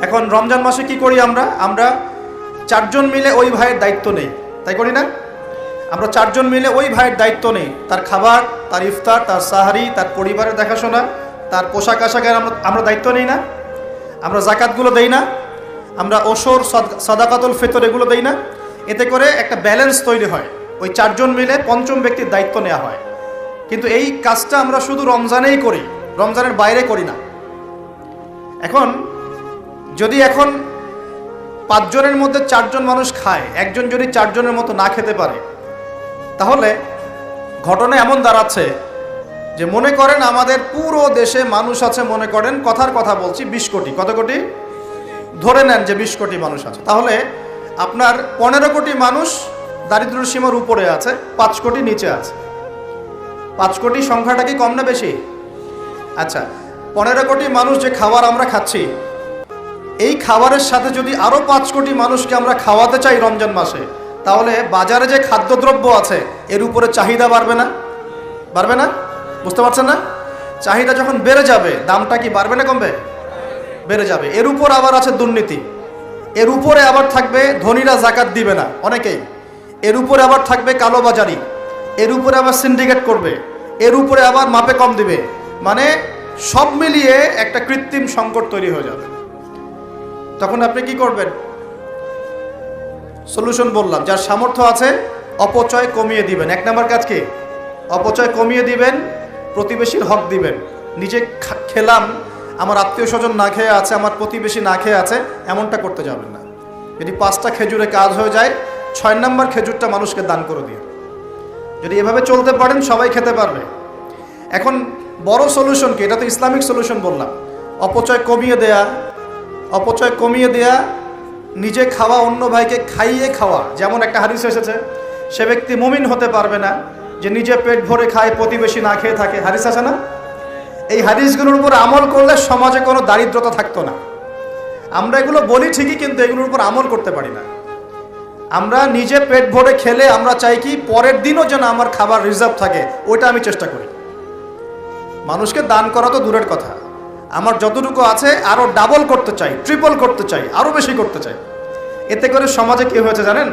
এখন রমজান মাসে কি করি আমরা? আমরা চারজন মিলে ওই ভাইয়ের দায়িত্ব নেই, তাই করি না? আমরা চারজন মিলে ওই ভাইয়ের দায়িত্ব নেই, তার খাবার, তার ইফতার, তার সাহারি, তার পরিবারের দেখাশোনা, তার পোশাক আশাকের আমরা দায়িত্ব নেই না? আমরা জাকাতগুলো দেই না? আমরা ওশর, সাদাকাতুল ফিতর এগুলো দেই না? এতে করে একটা ব্যালেন্স তৈরি হয়, ওই চারজন মিলে পঞ্চম ব্যক্তির দায়িত্ব নেওয়া হয়। কিন্তু এই কাজটা আমরা শুধু রমজানেই করি, রমজানের বাইরে করি না। এখন যদি এখন 5 জনের মধ্যে 4 জন মানুষ খায়, একজন যদি 4 জনের মতো না খেতে পারে, তাহলে ঘটনা এমন দাঁড়াচ্ছে যে মনে করেন আমাদের পুরো দেশে মানুষ আছে, মনে করেন কথার কথা বলছি 20 কোটি। কত কোটি? ধরে নেন যে 20 কোটি মানুষ আছে। তাহলে আপনার 15 কোটি মানুষ দারিদ্র্য সীমার উপরে আছে, 5 কোটি নিচে আছে। 5 কোটি সংখ্যাটা কি কম না বেশি? আচ্ছা, 15 কোটি মানুষ যে খাবার আমরা খাচ্ছি, এই খাবারের সাথে যদি আরো 5 কোটি মানুষকে আমরা খাওয়াতে চাই রমজান মাসে, তাহলে বাজারে যে খাদ্যদ্রব্য আছে এর উপরে চাহিদা বাড়বে না? বাড়বে না? বুঝতে পারছেন না? চাহিদা যখন বেড়ে যাবে, দামটা কি বাড়বে না কমবে? বেড়ে যাবে। এর উপর আবার আছে দুর্নীতি, এর উপরে আবার থাকবে ধনীরা জাকাত দিবে না অনেকেই, এর উপরে আবার থাকবে কালোবাজারি, এর উপরে আবার সিন্ডিকেট করবে, এর উপরে আবার মাপে কম দিবে। মানে সব মিলিয়ে একটা কৃত্রিম সংকট তৈরি হয়ে যাবে। তখন আপনি কি করবেন? সলিউশন বললাম, যার সামর্থ্য আছে অপচয় কমিয়ে দিবেন। 1 নম্বর কাজ কি? অপচয় কমিয়ে দিবেন, প্রতিবেশীর হক দিবেন। নিজে খেলাম, আমার আত্মীয় স্বজন না খেয়ে আছে, আমার প্রতিবেশী না খেয়ে আছে, এমনটা করতে যাবেন না। যদি 5টা খেজুরে কাজ হয়ে যায়, 6 নম্বর খেজুরটা মানুষকে দান করে দিন। যদি এভাবে চলতে পারেন সবাই খেতে পারবে। এখন বড় সলিউশন কি? এটা তো ইসলামিক সলিউশন বললাম। অপচয় কমিয়ে দেয়া, অপচয় কমিয়ে দেয়া, নিজে খাওয়া, অন্য ভাইকে খাইয়ে খাওয়া। যেমন একটা হাদিস এসেছে, সে ব্যক্তি মুমিন হতে পারবে না যে নিজে পেট ভরে খায়, প্রতিবেশী না খেয়ে থাকে। হাদিস আছে না? এই হাদিসগুলোর উপর আমল করলে সমাজে কোনো দারিদ্রতা থাকতো না। আমরা এগুলো বলি ঠিকই, কিন্তু এগুলোর উপর আমল করতে পারি না। আমরা নিজে পেট ভরে খেলে আমরা চাই কি পরের দিনও যেন আমার খাবার রিজার্ভ থাকে, ওইটা আমি চেষ্টা করি। মানুষকে দান করা তো দূরের কথা, আমার যতটুকু আছে আরো ডাবল করতে চাই, ট্রিপল করতে চাই, আরো বেশি করতে চাই। এতে করে সমাজে কি হয়েছে জানেন?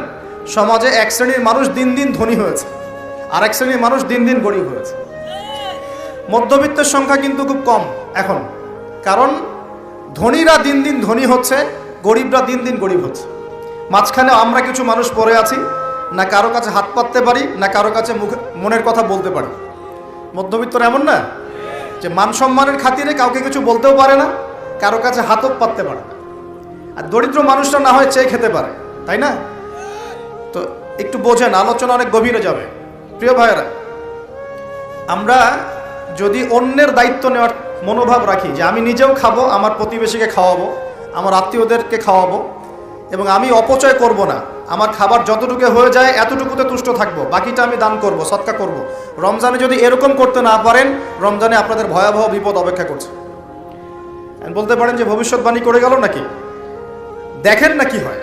সমাজে এক শ্রেণীর মানুষ দিন দিন ধনী হয়েছে, আর এক শ্রেণীর মানুষ দিন দিন গরিব হয়েছে। মধ্যবিত্তের সংখ্যা কিন্তু খুব কম এখন, কারণ ধনীরা দিন দিন ধনী হচ্ছে, গরিবরা দিন দিন গরিব হচ্ছে। মাঝখানে আমরা কিছু মানুষ পড়ে আছি, না কারো কাছে হাত পাততে পারি, না কারো কাছে মনের কথা বলতে পারি। মধ্যবিত্তরা এমন না যে মান সম্মানের খাতিরে কাউকে কিছু বলতেও পারে না, কারো কাছে হাতও পাততে পারে না। আর দরিদ্র মানুষরা না হয় চেয়ে খেতে পারে, তাই না? তো একটু বোঝেন, আলোচনা অনেক গভীরে যাবে। প্রিয় ভাইয়েরা, আমরা যদি অন্যের দায়িত্ব নেওয়ার মনোভাব রাখি যে আমি নিজেও খাবো, আমার প্রতিবেশীকে খাওয়াবো, আমার আত্মীয়দেরকে খাওয়াবো, এবং আমি অপচয় করব না, আমার খাবার যতটুকু হয়ে যায় এতটুকুতে তুষ্ট থাকবো, বাকিটা আমি দান করব, সদকা করব। রমজানে যদি এরকম করতে না পারেন, রমজানে আপনাদের ভয়াবহ বিপদ অপেক্ষা করছে। বলতে পারেন যে ভবিষ্যৎবাণী করে গেল নাকি? দেখেন না কি হয়।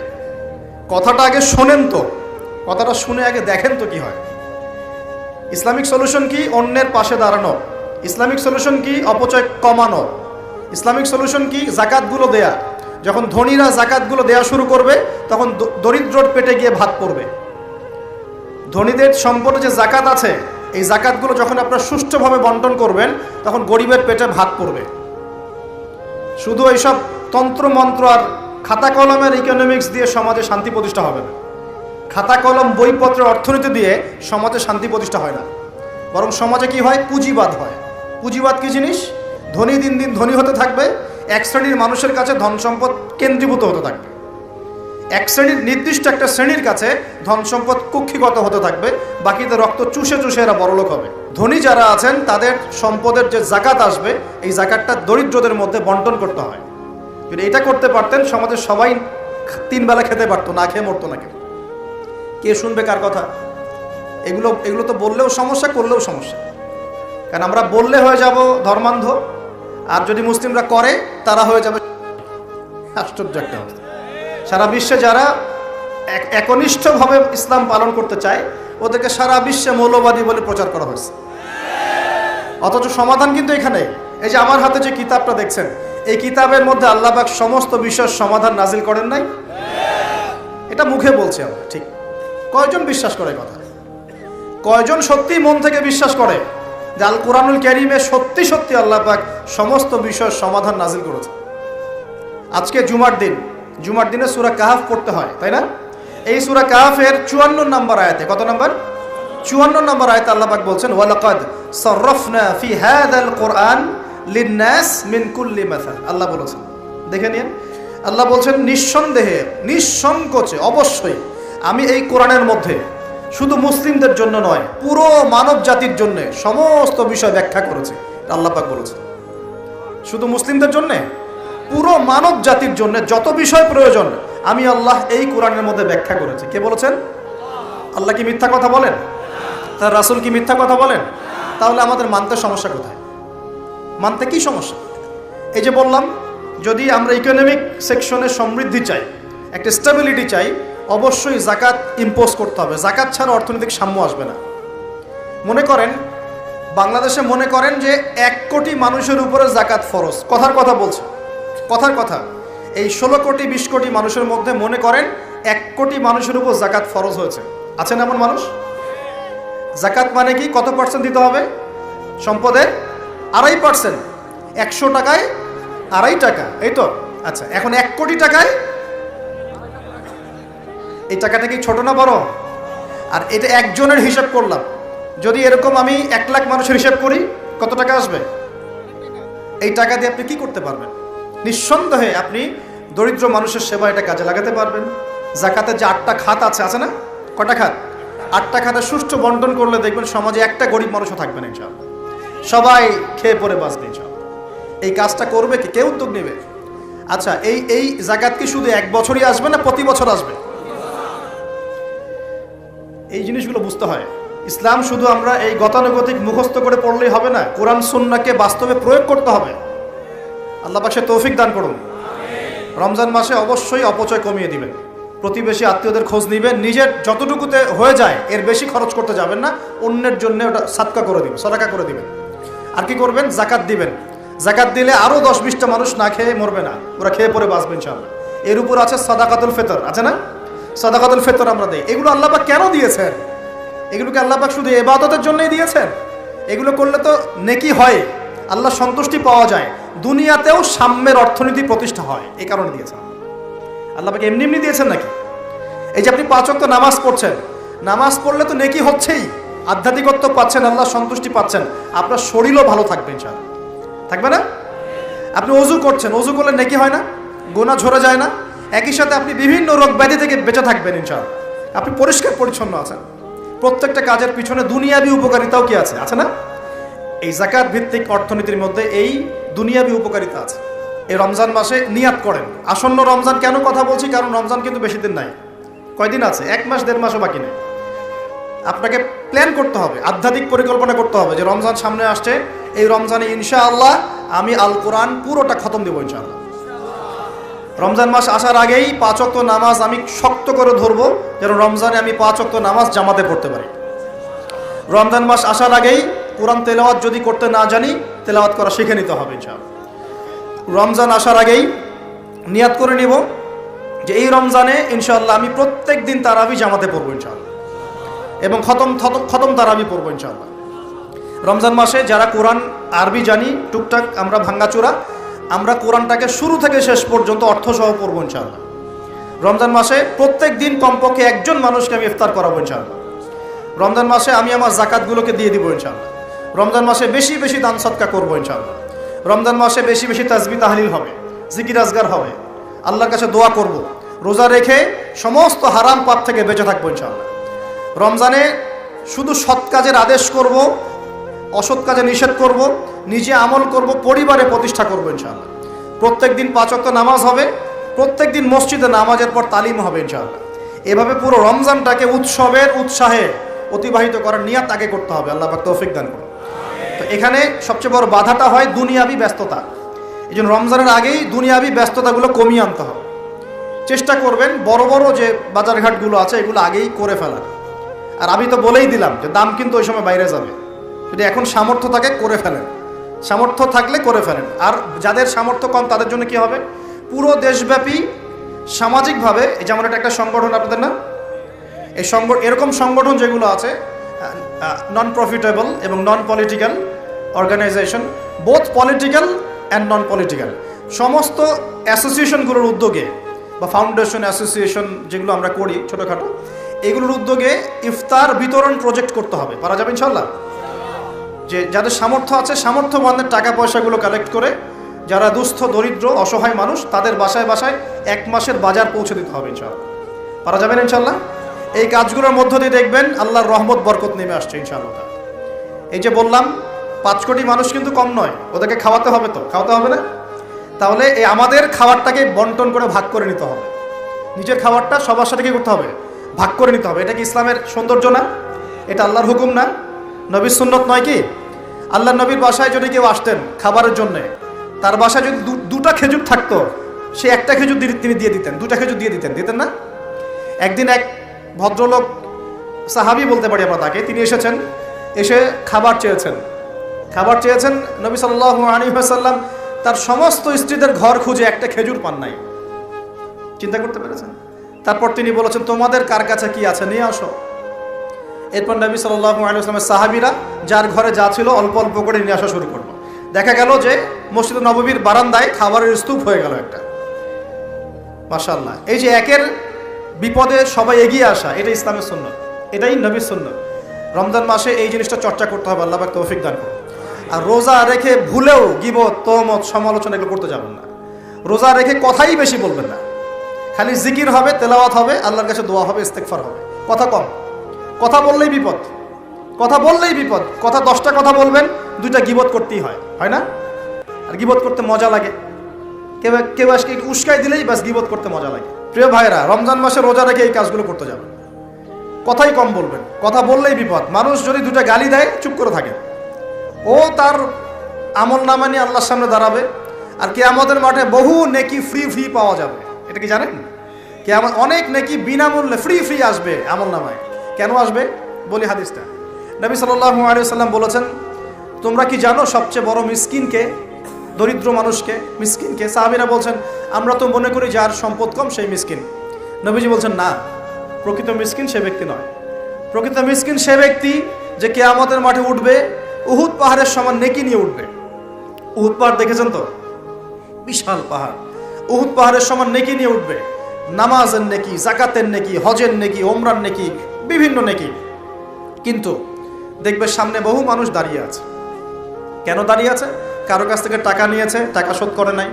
কথাটা আগে শোনেন তো, কথাটা শুনে আগে দেখেন তো কি হয়। ইসলামিক সলিউশন কি? অন্যের পাশে দাঁড়ানো। ইসলামিক সলিউশন কি? অপচয় কমানো। ইসলামিক সলিউশন কি? জাকাতগুলো দেয়া। যখন ধনীরা জাকাতগুলো দেয়া শুরু করবে, তখন দরিদ্রর পেটে গিয়ে ভাত পড়বে। ধনীদের সম্পদে যে জাকাত আছে, এই জাকাতগুলো যখন আপনারা সুষ্ঠুভাবে বন্টন করবেন, তখন গরিবের পেটে ভাত পড়বে। শুধু এইসব তন্ত্র মন্ত্র আর খাতা কলমের ইকোনমিক্স দিয়ে সমাজে শান্তি প্রতিষ্ঠা হবে না। খাতা কলম বইপত্রের অর্থনীতি দিয়ে সমাজে শান্তি প্রতিষ্ঠা হয় না, বরং সমাজে কি হয়? পুঁজিবাদ হয়। পুঁজিবাদ কি জিনিস? ধনী দিন দিন ধনী হতে থাকবে, এক শ্রেণীর মানুষের কাছে ধন সম্পদ কেন্দ্রীভূত হতে থাকবে, এক শ্রেণীর নির্দিষ্ট একটা শ্রেণীর কাছে ধন সম্পদ কুক্ষিগত হতে থাকবে, বাকিদের রক্ত চুষে চুষে এরা বড়লোক হবে। ধনী যারা আছেন তাদের সম্পদের যে জাকাত আসবে, এই জাকাতটা দরিদ্রদের মধ্যে বন্টন করতে হয়। যদি এটা করতে পারতেন, সমাজের সবাই 3 বেলা খেতে পারতো, না খেয়ে মরতো না কেউ। কে শুনবে কার কথা? এগুলো তো বললেও সমস্যা, করলেও সমস্যা। কারণ আমরা বললে হয়ে যাব ধর্মান্ধ, আর যদি মুসলিমরা করে তারা হয়ে যাবে। আশ্চর্য একটা অবস্থা। সারা বিশ্বে যারা একনিষ্ঠভাবে ইসলাম পালন করতে চায়, ওদেরকে সারা বিশ্বে মৌলবাদী বলে প্রচার করা হয়েছে। অথচ সমাধান কিন্তু এখানে। এই যে আমার হাতে যে কিতাবটা দেখছেন, এই কিতাবের মধ্যে আল্লাহ পাক সমস্ত বিষয়ের সমাধান নাজিল করেন নাই? এটা মুখে বলছি আমরা, ঠিক। কয়জন বিশ্বাস করে কথা? কয়জন সত্যি মন থেকে বিশ্বাস করে যে আল কোরআনুল কারীমে সত্যি সত্যি আল্লাহ পাক সমস্ত বিষয়ের সমাধান নাজিল করেছে? আজকে জুমার দিনে সূরা কাহফ পড়তে হয়, তাই না? এই সূরা কাহফের 54 নম্বর আয়াতে, কত নম্বর? 54 নম্বর আয়াতে আল্লাহ পাক বলছেন, ওয়ালাকাদ সাররাফনা ফি হাযাল কুরআন লিন-নাস মিন কুল্লি মাসাল। আল্লাহ বলেছেন, দেখে নিন, আল্লাহ বলছেন নিঃসন্দেহে, নিঃসংকোচে, অবশ্যই আমি এই কোরআনের মধ্যে শুধু মুসলিমদের জন্য নয়, পুরো মানব জাতির জন্য সমস্ত বিষয় ব্যাখ্যা করেছে। আল্লাহ পাক বলেছেন শুধু মুসলিমদের জন্য, পুরো মানব জাতির জন্য যত বিষয় প্রয়োজন আমি আল্লাহ এই কোরআনের মধ্যে ব্যাখ্যা করেছি। কে বলেছেন? আল্লাহ কি মিথ্যা কথা বলেন? তার রাসূল কি মিথ্যা কথা বলেন? তাহলে আমাদের মানতে সমস্যা কোথায়? মানতে কি সমস্যা? এই যে বললাম, যদি আমরা ইকোনমিক সেকশনে সমৃদ্ধি চাই, একটা স্টেবিলিটি চাই, অবশ্যই যাকাত ইম্পোজ করতে হবে। যাকাত ছাড়া অর্থনৈতিক সাম্য আসবে না। মনে করেন বাংলাদেশে মনে করেন যে 1 কোটি মানুষের উপরে যাকাত ফরজ, কথার কথা বলছে, কথার কথা। এই 16 কোটি 20 কোটি মানুষের মধ্যে মনে করেন 1 কোটি মানুষের উপর যাকাত ফরজ হয়েছে। আছেন এমন মানুষ? যাকাত মানে কি? কত পার্সেন্ট দিতে হবে? সম্পদের 2.5%। 100 টাকায় 2.5 টাকা, এই তো। আচ্ছা, এখন 1 কোটি টাকায় এই টাকাটা কি ছোট না বড়? আর এটা একজনের হিসাব করলাম, যদি এরকম আমি 1 লাখ মানুষের হিসাব করি, কত টাকা আসবে? এই টাকা দিয়ে আপনি কি করতে পারবেন? নিঃসন্দেহে আপনি দরিদ্র মানুষের সেবা এটা কাজে লাগাতে পারবেন। যাকাতের যে 8টা খাত আছে না? কটা খাত? 8টা খাতে সুষ্ঠু বন্টন করলে দেখবেন সমাজে একটা গরিব মানুষও থাকবে না ইনশাআল্লাহ। সবাই খেয়ে পরে বাঁচবে ইনশাআল্লাহ। এই কাজটা করবে কি? কে উদ্যোগ নেবে? আচ্ছা, এই যাকাত কি শুধু 1 বছরই আসবে না প্রতি বছর আসবে? এই জিনিসগুলো বুঝতে হয়। ইসলাম শুধু আমরা এই গতানুগতিক মুখস্থ করে পড়লেই হবে না, কোরআন সুন্নাহকে বাস্তবে প্রয়োগ করতে হবে। আল্লাহ পাক সে তৌফিক দান করুন। রমজান মাসে অবশ্যই অপচয় কমিয়ে দিবেন, প্রতিবেশী আত্মীয়দের খোঁজ নেবেন, নিজের যতটুকুতে হয়ে যায় এর বেশি খরচ করতে যাবেন না, অন্যের জন্য ওটা সাদকা করে দিবেন, সদকা করে দিবেন। আর কি করবেন? যাকাত দিবেন। যাকাত দিলে আরও 10-20টা মানুষ না খেয়ে মরবে না, ওরা খেয়ে পরে বাঁচবে ইনশাআল্লাহ। এর উপর আছে সাদাকাতুল ফিতর, আছে না? সাদাকাতুল ফিতর আমরা দেই। এগুলো আল্লাহ পাক কেন দিয়েছেন? এগুলোকে আল্লাহ পাক শুধু ইবাদতের জন্যই দিয়েছেন? এগুলো করলে তো নেকি হয়, আল্লাহ সন্তুষ্টি পাওয়া যায়, দুনিয়াতেও সাম্যের অর্থনীতি প্রতিষ্ঠা হয়, এই কারণে দিয়েছেন। আল্লাহ পাক এমনি এমনি দিয়েছেন নাকি? এই যে আপনি 5 ওয়াক্ত নামাজ পড়ছেন, নামাজ পড়লে তো নেকি হচ্ছেই, আধ্যাত্মিকত্ব পাচ্ছেন, আল্লাহ সন্তুষ্টি পাচ্ছেন, আপনার শরীরও ভালো থাকবে ইনশাআল্লাহ, থাকবে না? আপনি ওযু করছেন, ওযু করলে নেকি হয় না? গুনাহ ঝরে যায় না? একই সাথে আপনি বিভিন্ন রোগ ব্যাধি থেকে বেঁচে থাকবেন ইনশাআল্লাহ। আপনি পরিষ্কার পরিচ্ছন্ন আছেন। প্রত্যেকটা কাজের পিছনে দুনিয়াবি উপকারিতাও কি আছে? আছে না? এই যাকাত ভিত্তিক অর্থনীতির মধ্যে এই দুনিয়াবি উপকারিতা আছে। এই রমজান মাসে নিয়াত করেন। আসন্ন রমজান কেন কথা বলছি? কারণ রমজান কিন্তু বেশি দিন নাই। কয়দিন আছে? 1 মাস 1.5 মাসও বাকি নেই। আপনাকে প্ল্যান করতে হবে, আধ্যাত্মিক পরিকল্পনা করতে হবে যে রমজান সামনে আসছে, এই রমজানে ইনশাআল্লাহ আমি আল কোরআন পুরোটা খতম দেবো ইনশাআল্লাহ। রমজান মাস আসার আগেই 5 ওয়াক্ত নামাজ আমি শক্ত করে ধরবো, যেন রমজানে আমি 5 ওয়াক্ত নামাজ জামাতে পড়তে পারি। রমজান মাস আসার আগেই কোরআন তেলাওয়াত যদি করতে না জানি, তেলাওয়াত করা শিখে নিতে হবে ইনশাআল্লাহ। রমজান আসার আগেই নিয়াত করে নিব যে এই রমজানে ইনশাআল্লাহ আমি প্রত্যেক দিন তারাবি জামাতে পড়বো ইনশাআল্লাহ, এবং খতম তারাবি পড়বো ইনশাআল্লাহ। রমজান মাসে যারা কোরআন আরবি জানি টুকটাক আমরা ভাঙ্গাচোরা, আমরা কোরআনটাকে শুরু থেকে শেষ পর্যন্ত অর্থসহ পড়বো ইনশাআল্লাহ। রমজান মাসে প্রত্যেক দিন কমপক্ষে একজন মানুষকে আমি ইফতার করাবো ইনশাআল্লাহ। রমজান মাসে আমি আমার যাকাতগুলোকে দিয়ে দিব ইনশাআল্লাহ। রমজান মাসে বেশি বেশি দান সদকা করবো ইনশাআল্লাহ। রমজান মাসে বেশি বেশি তাসবিহ তাহলিল হবে, জিকির আজগার হবে, আল্লাহর কাছে দোয়া করব, রোজা রেখে সমস্ত হারাম পাপ থেকে বেঁচে থাকবো ইনশাআল্লাহ। রমজানে শুধু সৎ কাজের আদেশ করব, অসৎ কাজে নিষেধ করব, নিজে আমল করব, পরিবারে প্রতিষ্ঠা করব ইনশাআল্লাহ। প্রত্যেক দিন 5 ওয়াক্ত নামাজ হবে, প্রত্যেক দিন মসজিদে নামাজের পর তালিম হবে ইনশাআল্লাহ। এভাবে পুরো রমজানটাকে উৎসবের উৎসাহে অতিবাহিত করার নিয়াত আগে করতে হবে। আল্লাহ পাক তৌফিক দান করুন। তো এখানে সবচেয়ে বড় বাধাটা হয় দুনিয়াবি ব্যস্ততা। এই জন্য রমজানের আগেই দুনিয়াবি ব্যস্ততাগুলো কমিয়ে আনতে হবে। চেষ্টা করবেন বড় বড় যে বাজারঘাটগুলো আছে এগুলো আগেই করে ফেলার। আর আমি তো বলেই দিলাম যে দাম কিন্তু ওই সময় বাইরে যাবে, যদি এখন সামর্থ্য থাকে করে ফেলেন, সামর্থ্য থাকলে করে ফেলেন। আর যাদের সামর্থ্য কম তাদের জন্য কি হবে, পুরো দেশব্যাপী সামাজিকভাবে, যেমন এটা একটা সংগঠন আপনাদের না, এই এরকম সংগঠন যেগুলো আছে নন প্রফিটেবল এবং non political organization, both political and non political, সমস্ত অ্যাসোসিয়েশনগুলোর উদ্যোগে বা ফাউন্ডেশন অ্যাসোসিয়েশন যেগুলো আমরা করি ছোটোখাটো, এগুলোর উদ্যোগে ইফতার বিতরণ প্রজেক্ট করতে হবে। পারা যাবে ইনশাল্লাহ? যে যাদের সামর্থ্য আছে সামর্থ্যবানদের টাকা পয়সাগুলো কালেক্ট করে যারা দুস্থ দরিদ্র অসহায় মানুষ তাদের বাসায় বাসায় 1 মাসের বাজার পৌঁছে দিতে হবে ইনশাল্লাহ। পারা যাবেন ইনশাল্লাহ? এই কাজগুলোর মধ্য দিয়ে দেখবেন আল্লাহর রহমত বরকত নেমে আসছে ইনশাআল্লাহ। এই যে বললাম 5 কোটি মানুষ কিন্তু কম নয়, ওদেরকে খাওয়াতে হবে, তো খাওয়াতে হবে না? তাহলে এই আমাদের খাবারটাকে বন্টন করে ভাগ করে নিতে হবে, নিজের খাবারটা সবার সাথে কি করতে হবে, ভাগ করে নিতে হবে। এটা কি ইসলামের সৌন্দর্য না? এটা আল্লাহর হুকুম না? নবীর সুন্নত নয় কি? আল্লাহর নবীর বাসায় যদি কেউ আসতেন খাবারের জন্যে, তার বাসায় যদি 2টা খেজুর থাকতো, সে 1টা খেজুর তিনি দিয়ে দিতেন, 2টা খেজুর দিয়ে দিতেন না? একদিন এক ভদ্রলোক, সাহাবী বলতে পারি আমরা তাকে, তিনি এসে খাবার চেয়েছেন। নবী সাল্লাল্লাহু আলাইহি ওয়াসাল্লাম তার সমস্ত স্ত্রীদের ঘর খুঁজে 1টা খেজুর পান নাই। চিন্তা করতে পেরেছেন? তারপর তিনি বলেছেন, তোমাদের কার কাছে কি আছে নিয়ে আসো। এরপর নবী সাল্লাল্লাহু আলাইহি ওয়াসাল্লামের সাহাবীরা যার ঘরে যা ছিল অল্প অল্প করে নিয়ে আসা শুরু করলো। দেখা গেল যে মসজিদ নববীর বারান্দায় খাবারের স্তূপ হয়ে গেল একটা। মাশাআল্লাহ। এই যে একের বিপদে সবাই এগিয়ে আসা, এটা ইসলামের সুন্নাত, এটাই নবীর সুন্নাত। রমজান মাসে এই জিনিসটা চর্চা করতে হবে, আল্লাহ পাক তৌফিক দান করুন। আর রোজা রেখে ভুলেও গীবত, তহমত, সমালোচনা এগুলো করতে যাবেন না। রোজা রেখে কথাই বেশি বলবেন না, খালি জিকির হবে, তেলাওয়াত হবে, আল্লাহর কাছে দোয়া হবে, ইস্তেগফার হবে। কথা কম, কথা বললেই বিপদ, কথা 10টা কথা বলবেন, 2টা গীবত করতেই হয় না? আর গীবত করতে মজা লাগে, কেউ আজকে উস্কাই দিলেই বাস গীবত করতে মজা লাগে। প্রিয় ভাইরা, রমজান মাসে রোজা রেখে এই কাজগুলো করতে যাবেন, কথাই কম বলবেন, কথা বললেই বিপদ। মানুষ যদি 2টা গালি দেয় চুপ করে থাকে, ও তার আমল নামা নিয়ে আল্লাহর সামনে দাঁড়াবে, আর কিয়ামতের মাঠে বহু নেকি ফ্রি পাওয়া যাবে। এটা কি জানেন? কিয়ামত অনেক নেকি বিনামূল্যে ফ্রি আসবে আমল নামায়। কেন আসবে বলি হাদিসটা। নবী সাল্লাল্লাহু আলাইহি ওয়াসাল্লাম বলেছেন, তোমরা কি জানো সবচেয়ে বড় মিসকিনকে, দরিদ্র মানুষকে, মিসকিনকে? সাহাবীরা বলছেন, আমরা তো মনে করি যার সম্পদ কম সেই মিসকিন। নবীজি বলছেন, না, প্রকৃত মিসকিন সে ব্যক্তি নয়। প্রকৃত মিসকিন সে ব্যক্তি যে কিয়ামতের মাঠে উঠবে উহুদ পাহাড়ের সমান নেকি নিয়ে উঠবে। উহুদ পাহাড় দেখেছেন তো? বিশাল পাহাড়। উহুদ পাহাড়ের সমান নেকি নিয়ে উঠবে, নামাজের নেকি, যাকাতের নেকি, হজের নেকি, ওমরার নেকি, বিভিন্ন নেকি। কিন্তু দেখবে সামনে বহু মানুষ দাঁড়িয়ে আছে। কেন দাঁড়িয়ে আছে? কারো কাছ থেকে টাকা নিয়েছে, টাকা শোধ করে নাই,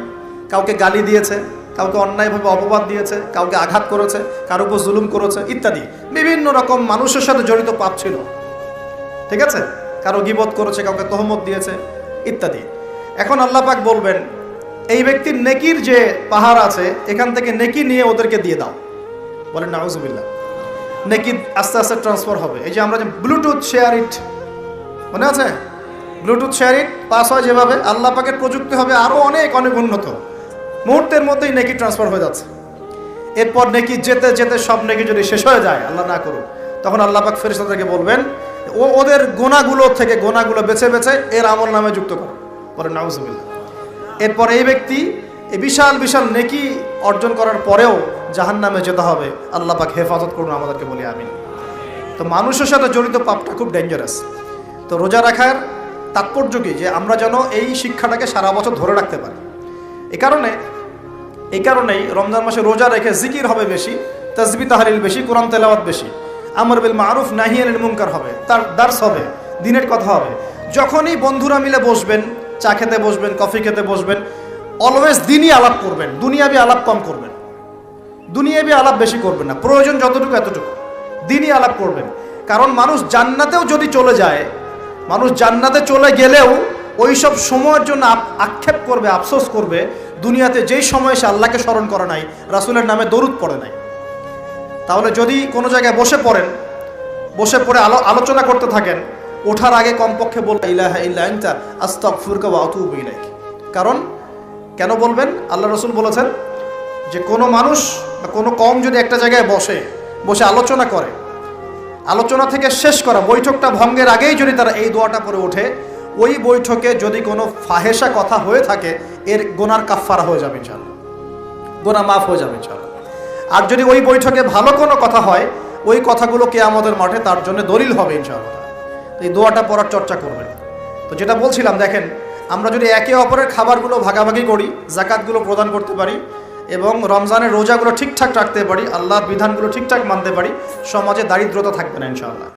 কাউকে গালি দিয়েছে, কাউকে অন্যায়ভাবে অপবাদ দিয়েছে, কাউকে আঘাত করেছে, কারো উপর জুলুম করেছে, ইত্যাদি বিভিন্ন রকম মানুষের সাথে জড়িত পাপ ছিল। ঠিক আছে? কারো গীবত করেছে, কাউকে তহমত দিয়েছে, ইত্যাদি। এখন আল্লাহ পাক বলবেন, এই ব্যক্তির নেকির যে পাহাড় আছে এখান থেকে নেকি নিয়ে ওদেরকে দিয়ে দাও। বলেন নাউজুবিল্লাহ। নেকি আস্তে আস্তে ট্রান্সফার হবে। এই যে আমরা যে ব্লুটুথ শেয়ার ইট, মনে আছে? ব্লুটুথ শেয়ার ইট পাস হয় যেভাবে, আল্লাহ পাকের প্রযুক্তি হবে আরও অনেক উন্নত। মুহূর্তের মধ্যেই নেকি ট্রান্সফার হয়ে যাচ্ছে। এরপর নেকি যেতে যেতে সব নেকি যদি শেষ হয়ে যায়, আল্লাহ না করুক, তখন আল্লাহ পাক ফেরেশতাদেরকে বলবেন, ওদের গোনাগুলো থেকে গোনাগুলো বেছে বেছে এর আমল নামে যুক্ত করো। বলেন নাউজুবিল্লাহ। এরপর এই ব্যক্তি এই বিশাল নেকি অর্জন করার পরেও জাহান্নামে যেতে হবে। আল্লাহ পাক হেফাজত করুন আমাদেরকে, বলি আমিন। তো মানুষের সাথে জড়িত পাপটা খুব ডেঞ্জারাস। তো রোজা রাখার তাৎপর্য কি? যে আমরা যেন এই শিক্ষাটাকে সারা বছর ধরে রাখতে পারি। এই কারণেই রমজান মাসে রোজা রেখে জিকির হবে বেশি, তাসবিহ তাহলিল বেশি, কোরআন তেলাওয়াত বেশি, আমর বিল মারুফ নাহি আনিল মুনকার হবে, তার দার্স হবে, দিনের কথা হবে। যখনই বন্ধুরা মিলে বসবেন, চা খেতে বসবেন, কফি খেতে বসবেন, অলওয়েজ দিনই আলাপ করবেন, দুনিয়াবি আলাপ কম করবেন, দুনিয়াবি আলাপ বেশি করবেন না, প্রয়োজন যতটুকু এতটুকু দিনই আলাপ করবেন। কারণ মানুষ জান্নাতেও যদি চলে যায়, মানুষ জান্নাতে চলে গেলেও ওই সব সময়ের জন্য আক্ষেপ করবে, আফসোস করবে, দুনিয়াতে যেই সময় সে আল্লাহকে স্মরণ করে নাই, রাসূলের নামে দরুদ পড়ে নাই। তাহলে যদি কোনো জায়গায় বসে পড়ে আলোচনা করতে থাকেন, ওঠার আগে কমপক্ষে বলবেন ইলাহা ইল্লা আনতা আস্তাগফিরুকা ওয়া আতুবু ইলাইক। কারণ কেন বলবেন? আল্লাহ রাসূল বলেছেন যে কোনো মানুষ বা কোনো কওম যদি একটা জায়গায় বসে আলোচনা করে, আলোচনা থেকে শেষ করা বৈঠকটা ভঙ্গের আগেই যদি তারা এই দোয়াটা পড়ে ওঠে, ওই বৈঠকে যদি কোনো ফাহেসা কথা হয়ে থাকে এর গোনার কাফফারা হয়ে যাবে ইনশাআল্লাহ, গোনা মাফ হয়ে যাবে ইনশাআল্লাহ। আর যদি ওই বৈঠকে ভালো কোনো কথা হয় ওই কথাগুলো কিয়ামতের মাঠে তার জন্য দলিল হবে ইনশাআল্লাহ। তো এই দোয়াটা পড়ার চর্চা করবেন। তো যেটা বলছিলাম, দেখেন আমরা যদি একে অপরের খাবারগুলো ভাগাভাগি করি, যাকাতগুলো প্রদান করতে পারি এবং রমজানের রোজাগুলো ঠিকঠাক রাখতে পারি, আল্লাহর বিধানগুলো ঠিকঠাক মানতে পারি, সমাজে দারিদ্রতা থাকবে না ইনশাআল্লাহ।